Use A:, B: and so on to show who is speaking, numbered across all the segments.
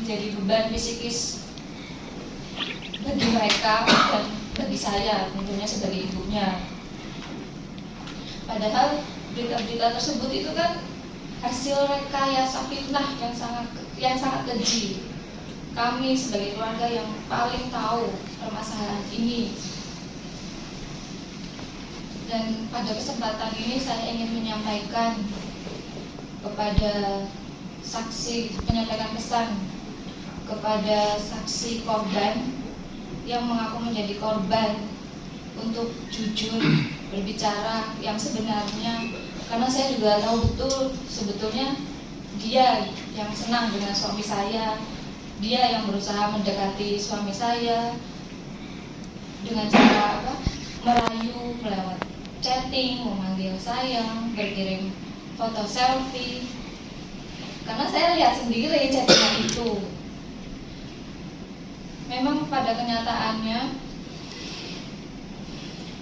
A: menjadi beban psikis bagi mereka dan bagi saya tentunya sebagai ibunya. Padahal berita-berita tersebut itu kan hasil rekayasa fitnah yang sangat keji. Kami sebagai keluarga yang paling tahu permasalahan ini. Dan pada kesempatan ini saya ingin menyampaikan kepada menyampaikan pesan kepada saksi korban yang mengaku menjadi korban untuk jujur berbicara yang sebenarnya, karena saya juga tahu betul sebetulnya dia yang senang dengan suami saya, dia yang berusaha mendekati suami saya dengan cara merayu melewat chatting, memanggil sayang, berkirim foto selfie. Karena saya lihat sendiri chattingan itu. Memang pada kenyataannya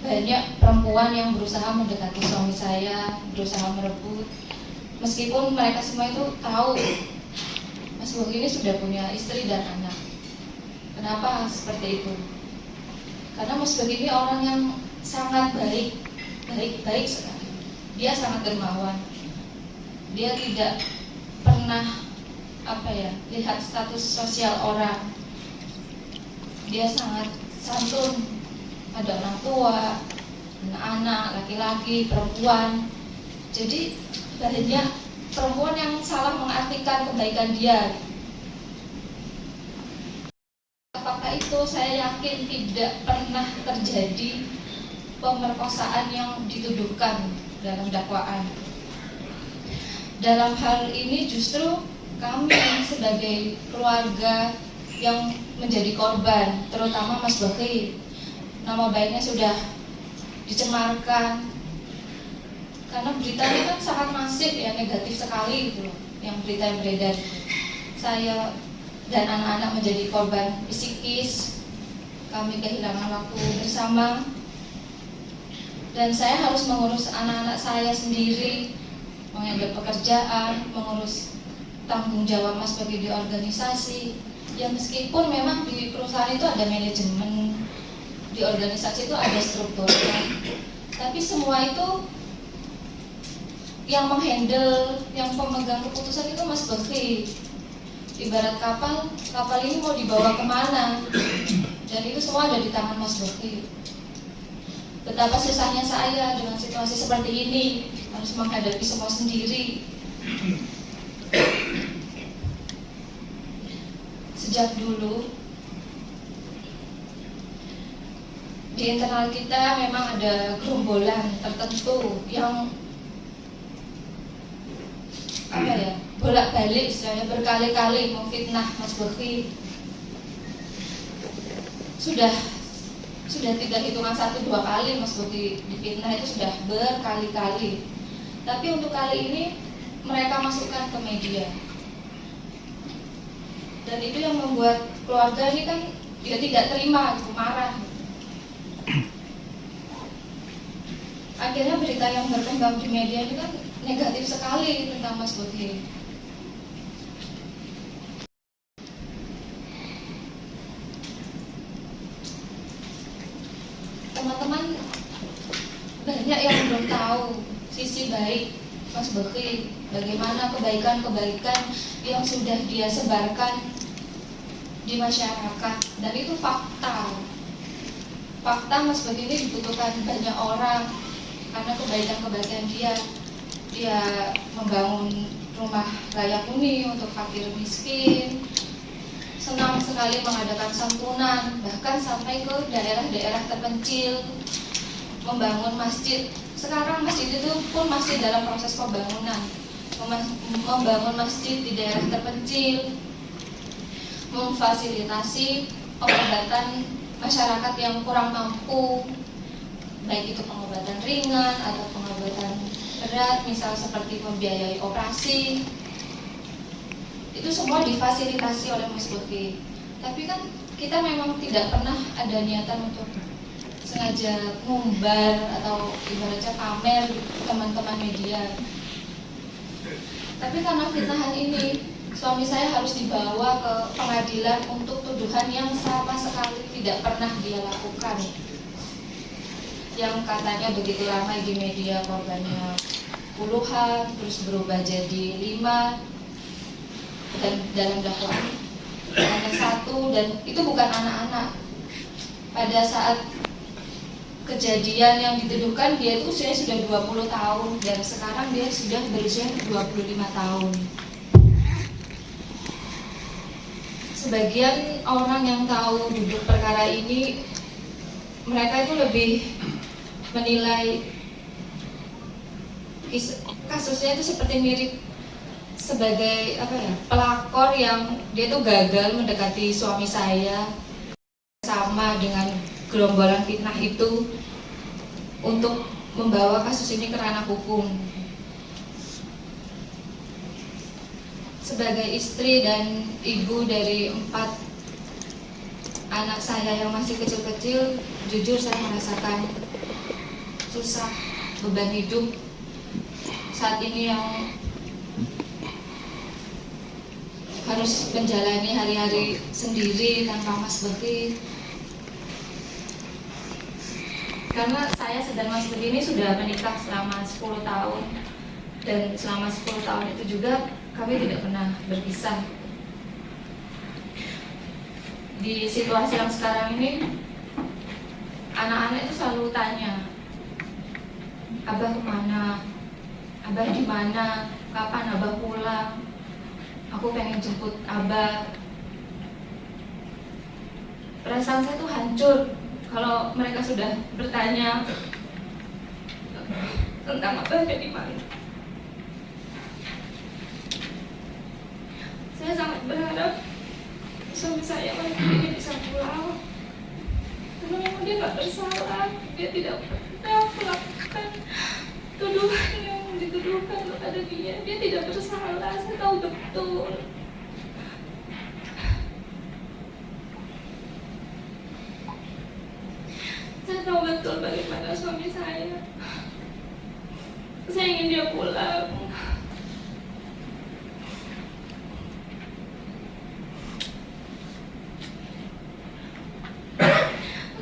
A: banyak perempuan yang berusaha mendekati suami saya, berusaha merebut. Meskipun mereka semua itu tahu Mas Bogi ini sudah punya istri dan anak. Kenapa seperti itu? Karena Mas Bogi ini orang yang sangat baik sekali. Dia sangat dermawan. Dia tidak pernah lihat status sosial orang. Dia sangat santun pada orang tua, anak-anak, laki-laki, perempuan. Jadi banyak perempuan yang salah mengartikan kebaikan dia. Fakta itu saya yakin tidak pernah terjadi pemerkosaan yang dituduhkan dalam dakwaan. Dalam hal ini justru kami sebagai keluarga yang menjadi korban, terutama Mas Bogi, nama baiknya sudah dicemarkan karena beritanya kan sangat masif ya, negatif sekali gitu loh, yang berita yang beredar. Saya dan anak-anak menjadi korban psikis, kami kehilangan waktu bersama, dan saya harus mengurus anak-anak saya sendiri, mengambil pekerjaan, mengurus tanggung jawab Mas Bogi di organisasi. Ya meskipun memang di perusahaan itu ada manajemen, di organisasi itu ada strukturnya, tapi semua itu yang menghandle, yang pemegang keputusan itu Mas Bogi. Ibarat kapal ini mau dibawa kemana, dan itu semua ada di tangan Mas Bogi. Betapa susahnya saya dengan situasi seperti ini, harus menghadapi semua sendiri. Sejak dulu di internal kita memang ada gerombolan tertentu yang bolak-balik istilahnya berkali-kali memfitnah Mas Bogi. Sudah tidak hitungan 1-2 kali Mas Bogi difitnah, itu sudah berkali-kali. Tapi untuk kali ini mereka masukkan ke media. Dan itu yang membuat keluarga ini kan dia tidak terima, marah. Akhirnya berita yang berkembang di media ini kan negatif sekali tentang Mas Bogi. Teman-teman banyak yang belum tahu sisi baik Mas Bogi, bagaimana kebaikan-kebaikan yang sudah dia sebarkan di masyarakat, dan itu fakta. Mas Bogi ini dibutuhkan banyak orang karena kebaikan-kebaikan dia membangun rumah layak huni untuk fakir miskin, senang sekali mengadakan santunan, bahkan sampai ke daerah-daerah terpencil, membangun masjid. Sekarang masjid itu pun masih dalam proses pembangunan, membangun masjid di daerah terpencil, memfasilitasi pengobatan masyarakat yang kurang mampu, baik itu pengobatan ringan atau pengobatan berat, misal seperti membiayai operasi. Itu semua difasilitasi oleh Mas Bogi. Tapi kan kita memang tidak pernah ada niatan untuk sengaja ngumbar atau ibaratnya pamer teman-teman media. Tapi karena fitnahan ini suami saya harus dibawa ke pengadilan untuk tuduhan yang sama sekali tidak pernah dia lakukan, yang katanya begitu ramai di media, korbannya puluhan terus berubah jadi 5, dan dalam dakwaan hanya 1, dan itu bukan anak-anak. Pada saat kejadian yang dituduhkan, dia itu usianya sudah 20 tahun dan sekarang dia sudah berusia 25 tahun. Sebagian orang yang tahu duduk perkara ini, mereka itu lebih menilai kasusnya itu seperti mirip sebagai pelakor yang dia tuh gagal mendekati suami saya, sama dengan gerombolan fitnah itu untuk membawa kasus ini ke ranah hukum. Sebagai istri dan ibu dari 4 anak saya yang masih kecil-kecil, jujur saya merasakan susah, beban hidup saat ini yang harus menjalani hari-hari sendiri tanpa Mas Bekti. Karena saya sedang Mas Bekti ini sudah menikah selama 10 tahun, dan selama 10 tahun itu juga kami tidak pernah berpisah. Di situasi yang sekarang ini, anak-anak itu selalu tanya, Abah kemana? Abah di mana? Kapan Abah pulang? Aku pengen jemput Abah. Perasaan saya tuh hancur kalau mereka sudah bertanya tentang Abah ada di mana. Saya sangat berharap suami saya ini bisa pulang, karena memang dia nggak bersalah. Dia tidak pernah melakukan tuduhan yang dituduhkan kepada dia. Dia tidak bersalah, saya tahu betul. Saya tahu betul bagaimana suami saya. Saya ingin dia pulang.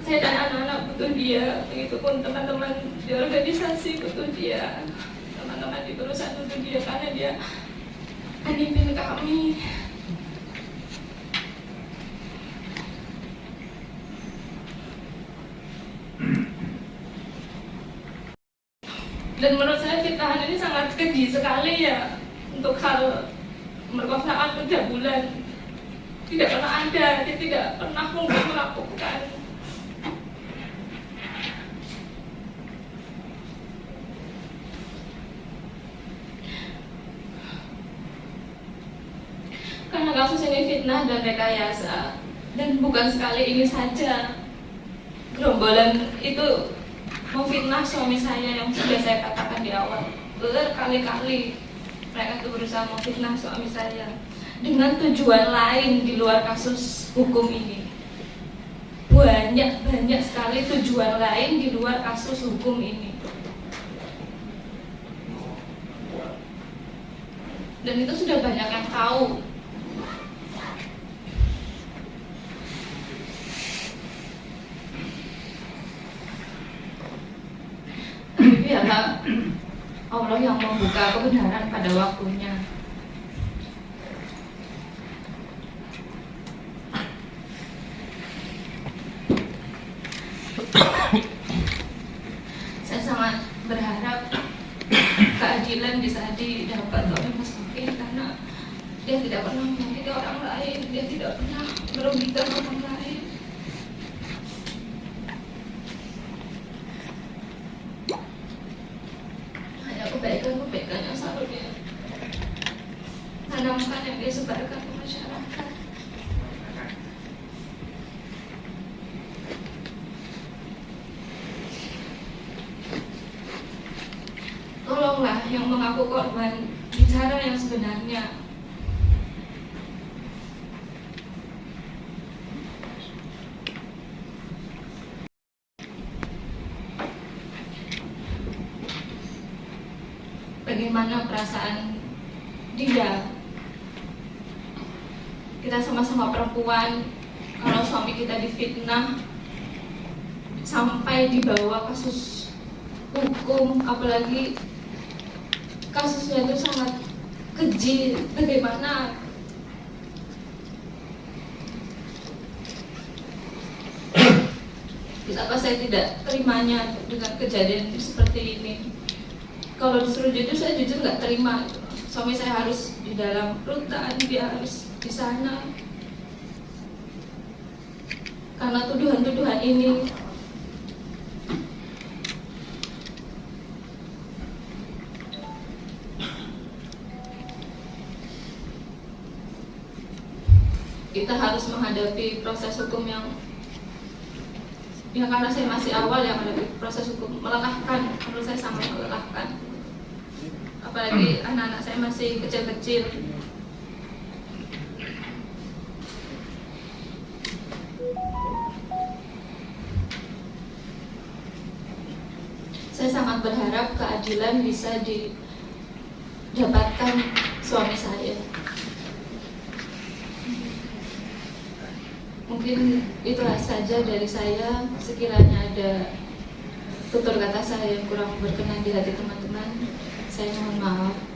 A: Saya dan anak-anak butuh dia, begitupun teman-teman di organisasi butuh dia, teman-teman di perusahaan butuh dia, karena dia memimpin kami. Dan menurut saya fitnahan ini sangat keji sekali ya, untuk hal merkosaan pencabulan tidak pernah ada, dia tidak pernah mungkin melakukan. Karena kasus ini fitnah dan rekayasa, dan bukan sekali ini saja. Gerombolan itu memfitnah suami saya yang sudah saya katakan di awal. Berkali-kali mereka itu berusaha memfitnah suami saya dengan tujuan lain di luar kasus hukum ini. Banyak sekali tujuan lain di luar kasus hukum ini. Dan itu sudah banyak yang tahu. Tapi biarlah Allah yang membuka kebenaran pada waktunya. Saya sangat berharap keadilan bisa didapat oleh Mas Bekti, karena dia tidak pernah menyakiti orang lain, dia tidak pernah merugikan orang lain. Hanya kebaikan-kebaikan yang selalu dia tanamkan, yang dia sebarkan ke masyarakat. Tolonglah yang mengaku korban bicara yang sebenarnya. Bagaimana perasaan dia
B: kita sama-sama perempuan, kalau suami kita difitnah sampai dibawa kasus hukum, apalagi kasusnya itu sangat keji, bagaimana betapa saya tidak terimanya dengan kejadian seperti ini. Kalau disuruh jujur, saya jujur nggak terima. Suami saya harus di dalam rutan, dia harus di sana karena tuduhan-tuduhan ini. Kita harus menghadapi proses hukum yang karena saya masih awal yang menghadapi proses hukum melelahkan, menurut saya sangat melelahkan. Apalagi anak-anak saya masih kecil-kecil. Saya sangat berharap keadilan bisa didapatkan suami saya. Mungkin itu saja dari saya. Sekiranya ada tutur kata saya yang kurang berkenan di hati teman-teman, saya mohon maaf.